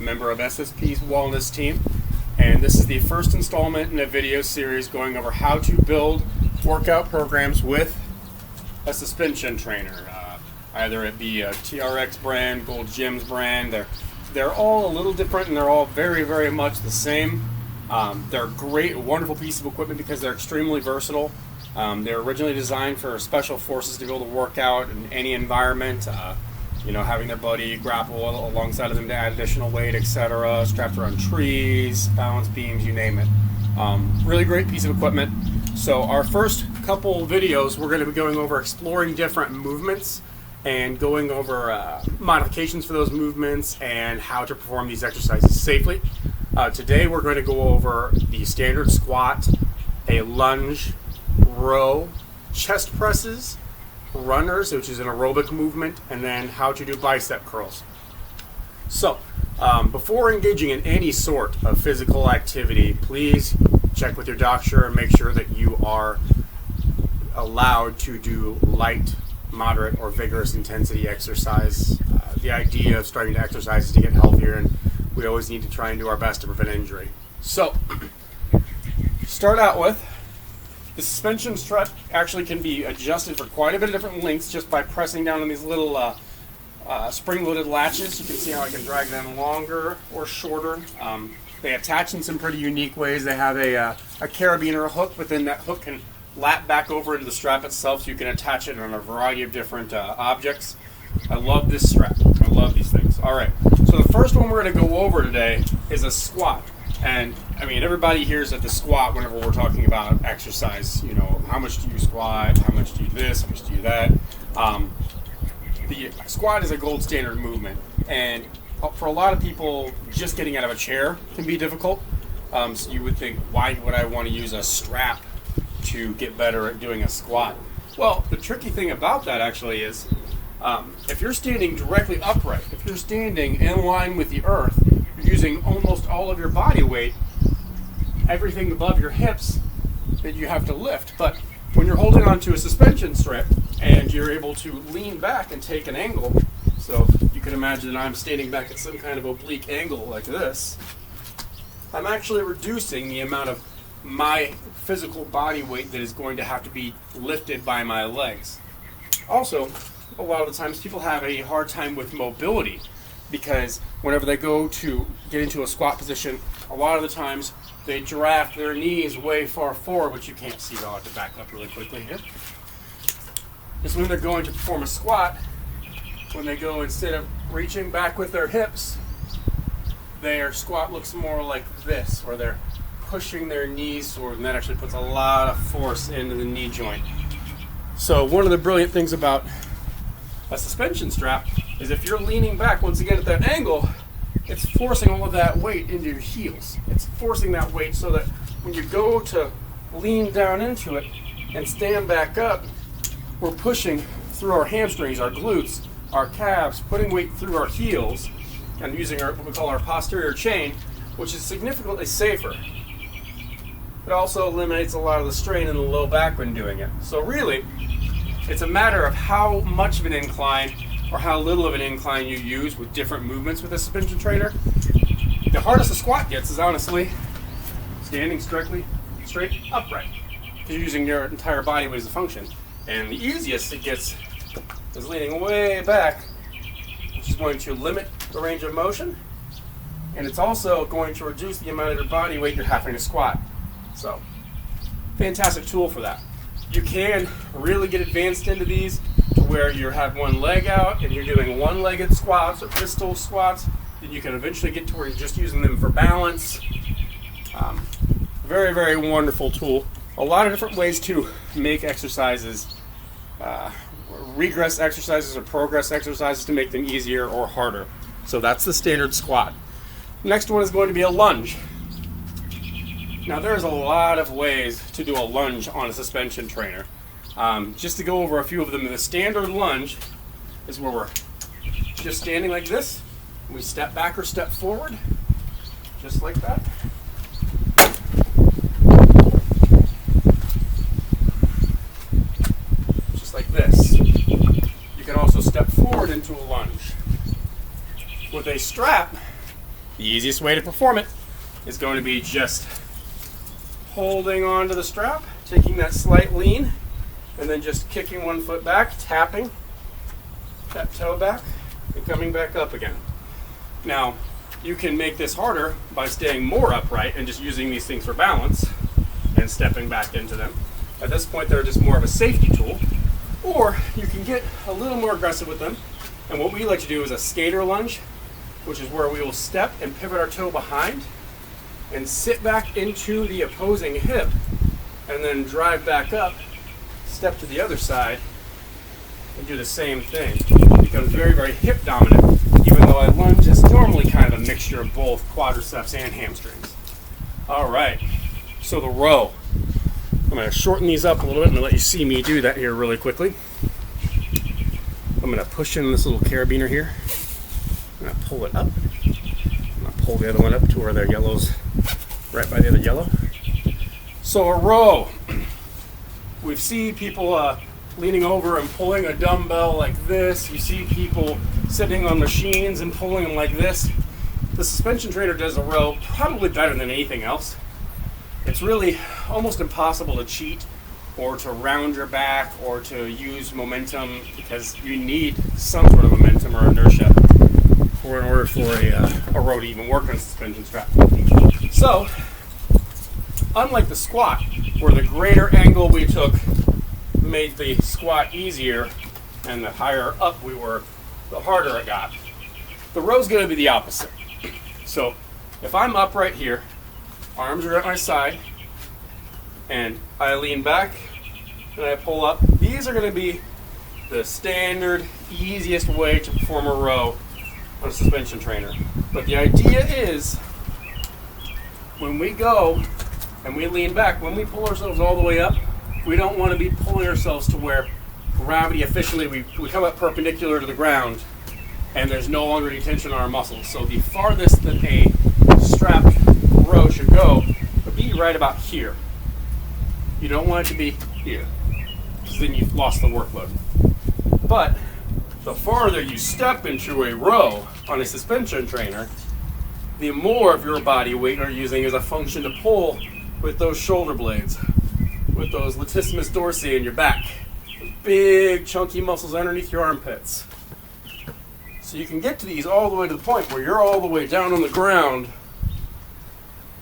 member of SSP's Wellness team, and this is the first installment in a video series going over how to build workout programs with a suspension trainer. Either it be a TRX brand, Gold Gym's brand. They're all a little different, and they're all very, very much the same. They're a great, wonderful piece of equipment because they're extremely versatile. They're originally designed for special forces to be able to work out in any environment. Having their buddy grapple alongside of them to add additional weight, etc. Strapped around trees, balance beams, you name it. Really great piece of equipment. So our first couple videos, we're going to be going over exploring different movements and going over modifications for those movements and how to perform these exercises safely. Today we're going to go over the standard squat, a lunge, row, chest presses, runners, which is an aerobic movement, and then how to do bicep curls. So, before engaging in any sort of physical activity, please check with your doctor and make sure that you are allowed to do light, moderate, or vigorous intensity exercise. The idea of starting to exercise is to get healthier, and we always need to try and do our best to prevent injury. So, start out with the suspension strap. Actually can be adjusted for quite a bit of different lengths just by pressing down on these little spring-loaded latches. You can see how I can drag them longer or shorter. They attach in some pretty unique ways. They have a carabiner hook, but then that hook can lap back over into the strap itself, so you can attach it on a variety of different objects. I love this strap. I love these things. All right, so the first one we're going to go over today is a squat. And I mean, everybody hears that the squat whenever we're talking about exercise. How much do you squat? How much do you do this? How much do you do that? The squat is a gold standard movement, and for a lot of people, just getting out of a chair can be difficult. So you would think, why would I want to use a strap to get better at doing a squat? Well, the tricky thing about that actually is, if you're standing directly upright, if you're standing in line with the earth, you're using almost all of your body weight, everything above your hips that you have to lift. But when you're holding onto a suspension strip and you're able to lean back and take an angle, so you can imagine that I'm standing back at some kind of oblique angle like this, I'm actually reducing the amount of my physical body weight that is going to have to be lifted by my legs. Also, a lot of the times people have a hard time with mobility because whenever they go to get into a squat position, a lot of the times they draft their knees way far forward, which you can't see. I'll have to back up really quickly here. Is when they're going to perform a squat, when they go, instead of reaching back with their hips, their squat looks more like this, where they're pushing their knees forward, and that actually puts a lot of force into the knee joint. So one of the brilliant things about a suspension strap is if you're leaning back once again at that angle, it's forcing all of that weight into your heels. It's forcing that weight so that when you go to lean down into it and stand back up, we're pushing through our hamstrings, our glutes, our calves, putting weight through our heels, and using what we call our posterior chain, which is significantly safer. It also eliminates a lot of the strain in the low back when doing it. So really, it's a matter of how much of an incline or how little of an incline you use with different movements with a suspension trainer. The hardest a squat gets is honestly standing straight upright, because you're using your entire body weight as a function. And the easiest it gets is leaning way back, which is going to limit the range of motion, and it's also going to reduce the amount of your body weight you're having to squat. So, fantastic tool for that. You can really get advanced into these to where you have one leg out and you're doing one-legged squats or pistol squats. Then you can eventually get to where you're just using them for balance. Very, very wonderful tool. A lot of different ways to make exercises, regress exercises or progress exercises, to make them easier or harder. So that's the standard squat. Next one is going to be a lunge. Now there's a lot of ways to do a lunge on a suspension trainer. Just to go over a few of them, the standard lunge is where we're just standing like this. We step back or step forward, just like that. Just like this. You can also step forward into a lunge. With a strap, The easiest way to perform it is going to be just holding onto the strap, taking that slight lean, and then just kicking one foot back, tapping that toe back, and coming back up again. Now, you can make this harder by staying more upright and just using these things for balance and stepping back into them. At this point, they're just more of a safety tool. Or you can get a little more aggressive with them. And what we like to do is a skater lunge, which is where we will step and pivot our toe behind and sit back into the opposing hip and then drive back up, step to the other side, and do the same thing. It becomes very, very hip dominant, even though I lunge is normally kind of a mixture of both quadriceps and hamstrings. All right, so the row. I'm going to shorten these up a little bit and let you see me do that here really quickly. I'm going to push in this little carabiner here. I'm going to pull it up. I'm going to pull the other one up to where the yellow's right by the other yellow. So a row. We've seen people leaning over and pulling a dumbbell like this. You see people sitting on machines and pulling them like this. The suspension trainer does a row probably better than anything else. It's really almost impossible to cheat or to round your back or to use momentum, because you need some sort of momentum or inertia in order for a row to even work on a suspension strap. So, unlike the squat, where the greater angle we took made the squat easier and the higher up we were, the harder it got, the row's going to be the opposite. So, if I'm upright here, arms are at my side, and I lean back and I pull up. These are going to be the standard, easiest way to perform a row on a suspension trainer. But the idea is, when we go and we lean back, when we pull ourselves all the way up, we don't want to be pulling ourselves to where gravity efficiently, we come up perpendicular to the ground and there's no longer any tension on our muscles. So the farthest that a strapped row should go would be right about here. You don't want it to be here, because then you've lost the workload. But the farther you step into a row on a suspension trainer, the more of your body weight you're using as a function to pull with those shoulder blades, with those latissimus dorsi in your back, those big chunky muscles underneath your armpits. So you can get to these all the way to the point where you're all the way down on the ground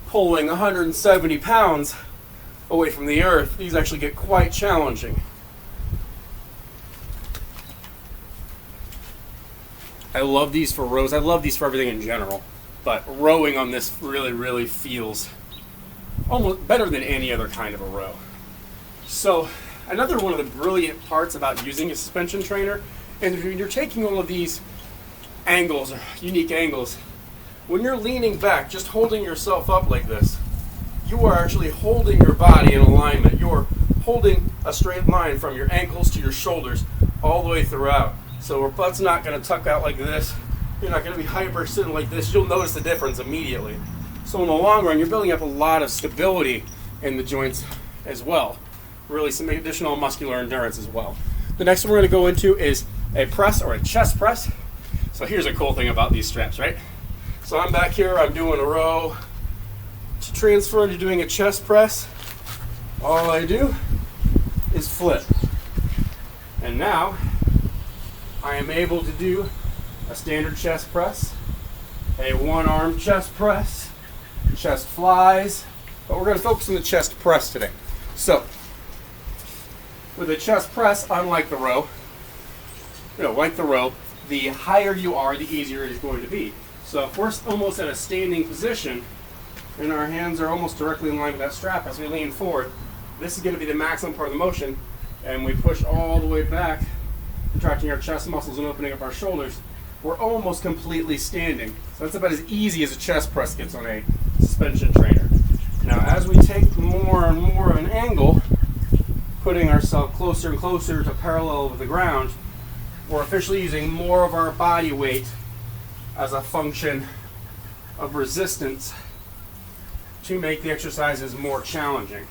pulling 170 pounds away from the earth. These actually get quite challenging. I love these for rows. I love these for everything in general. But rowing on this really, really feels almost better than any other kind of a row. So another one of the brilliant parts about using a suspension trainer, and when you're taking all of these angles, or unique angles, when you're leaning back, just holding yourself up like this, you are actually holding your body in alignment. You're holding a straight line from your ankles to your shoulders all the way throughout. So our butt's not going to tuck out like this. You're not going to be hyper sitting like this. You'll notice the difference immediately. So in the long run, you're building up a lot of stability in the joints as well. Really some additional muscular endurance as well. The next one we're going to go into is a press or a chest press. So here's a cool thing about these straps, right? So I'm back here, I'm doing a row. To transfer into doing a chest press, all I do is flip. And now I am able to do a standard chest press, a one-arm chest press, chest flies, but we're going to focus on the chest press today. So with a chest press, unlike the row, like the row, the higher you are, the easier it is going to be. So if we're almost at a standing position and our hands are almost directly in line with that strap as we lean forward, this is going to be the maximum part of the motion, and we push all the way back, contracting our chest muscles and opening up our shoulders. We're almost completely standing. So that's about as easy as a chest press gets on a suspension trainer. Now as we take more and more of an angle, putting ourselves closer and closer to parallel with the ground, we're officially using more of our body weight as a function of resistance to make the exercises more challenging.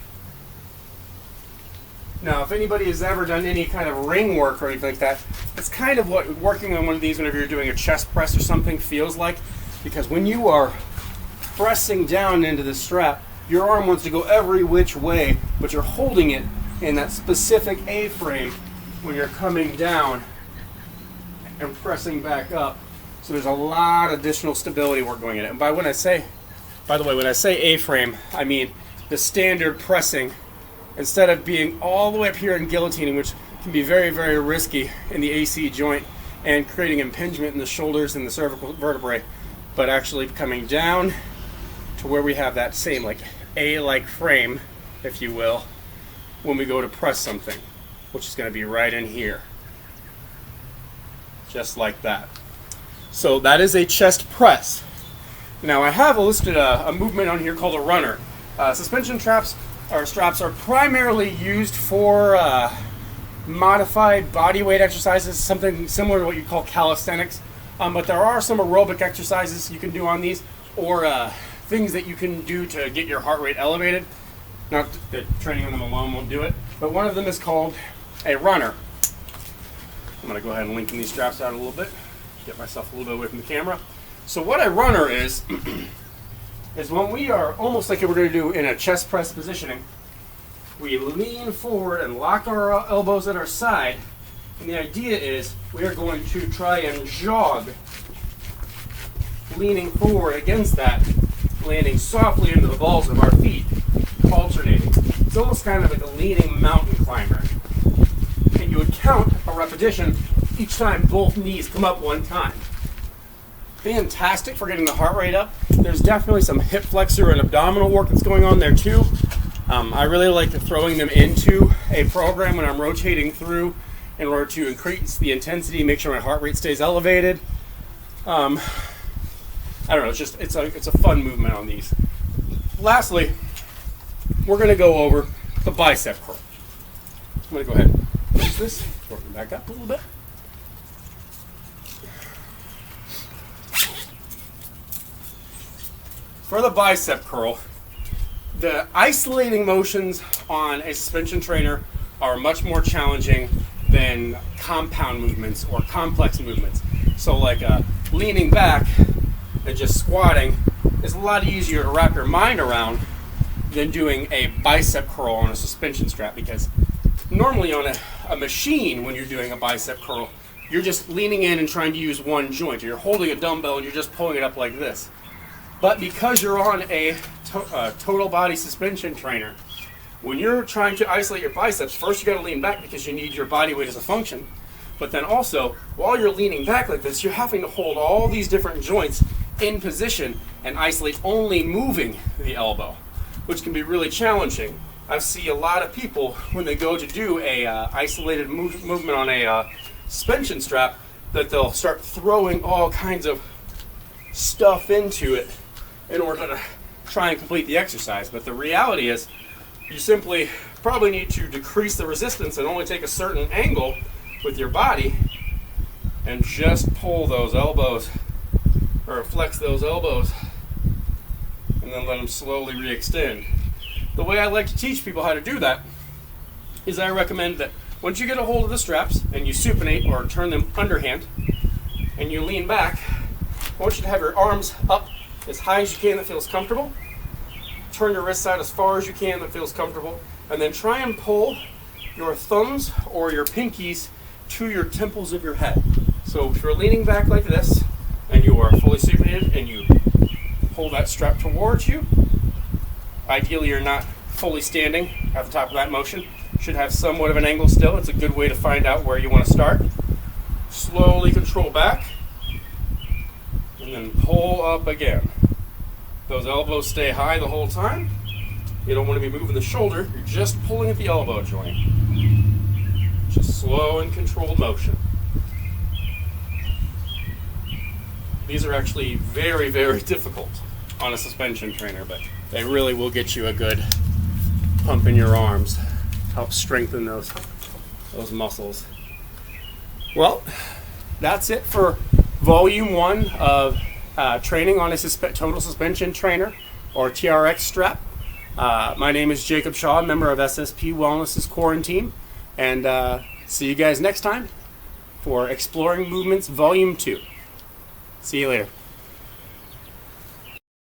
Now, if anybody has ever done any kind of ring work or anything like that, it's kind of what working on one of these whenever you're doing a chest press or something feels like. because when you are pressing down into the strap, your arm wants to go every which way, but you're holding it in that specific A-frame when you're coming down and pressing back up. So there's a lot of additional stability work going in it. And by the way, when I say A-frame, I mean the standard pressing, instead of being all the way up here in guillotining, which can be very, very risky in the AC joint and creating impingement in the shoulders and the cervical vertebrae, but actually coming down to where we have that same like A-like frame, if you will, when we go to press something, which is going to be right in here. Just like that. So that is a chest press. Now I have listed a movement on here called a runner. Suspension straps are primarily used for modified body weight exercises, something similar to what you call calisthenics. But there are some aerobic exercises you can do on these, or things that you can do to get your heart rate elevated. Not that training on them alone won't do it, but one of them is called a runner. I'm going to go ahead and lengthen these straps out a little bit, get myself a little bit away from the camera. So what a runner is when we are almost like we're going to do in a chest press positioning, we lean forward and lock our elbows at our side, and the idea is we are going to try and jog, leaning forward against that, landing softly into the balls of our feet, alternating. It's almost kind of like a leaning mountain climber. And you would count a repetition each time both knees come up one time. Fantastic for getting the heart rate up. There's definitely some hip flexor and abdominal work that's going on there too. I really like throwing them into a program when I'm rotating through in order to increase the intensity, make sure my heart rate stays elevated. I don't know, it's a fun movement on these. Lastly, we're going to go over the bicep curl. I'm going to go ahead and push this, work it back up a little bit. For the bicep curl, the isolating motions on a suspension trainer are much more challenging than compound movements or complex movements. So like leaning back and just squatting is a lot easier to wrap your mind around than doing a bicep curl on a suspension strap, because normally on a machine, when you're doing a bicep curl, you're just leaning in and trying to use one joint. You're holding a dumbbell and you're just pulling it up like this. But because you're on a total body suspension trainer, when you're trying to isolate your biceps, first you got to lean back because you need your body weight as a function. But then also, while you're leaning back like this, you're having to hold all these different joints in position and isolate only moving the elbow, which can be really challenging. I see a lot of people when they go to do a isolated movement on a suspension strap, that they'll start throwing all kinds of stuff into it in order to try and complete the exercise. But the reality is you simply probably need to decrease the resistance and only take a certain angle with your body and just pull those elbows or flex those elbows and then let them slowly re-extend. The way I like to teach people how to do that is I recommend that once you get a hold of the straps and you supinate or turn them underhand and you lean back, I want you to have your arms up as high as you can that feels comfortable. Turn your wrists out as far as you can that feels comfortable, and then try and pull your thumbs or your pinkies to your temples of your head. So if you're leaning back like this and you are fully supinated and you pull that strap towards you, ideally you're not fully standing at the top of that motion. Should have somewhat of an angle still. It's a good way to find out where you want to start. Slowly control back and then pull up again. Those elbows stay high the whole time. You don't want to be moving the shoulder. You're just pulling at the elbow joint. Just slow and controlled motion. These are actually very, very difficult on a suspension trainer, but they really will get you a good pump in your arms, help strengthen those muscles. Well, that's it for volume 1 of training on a total suspension trainer or TRX strap. My name is Jacob Shaw, member of SSP Wellness's Quarantine, and see you guys next time for Exploring Movements Volume 2. See you later.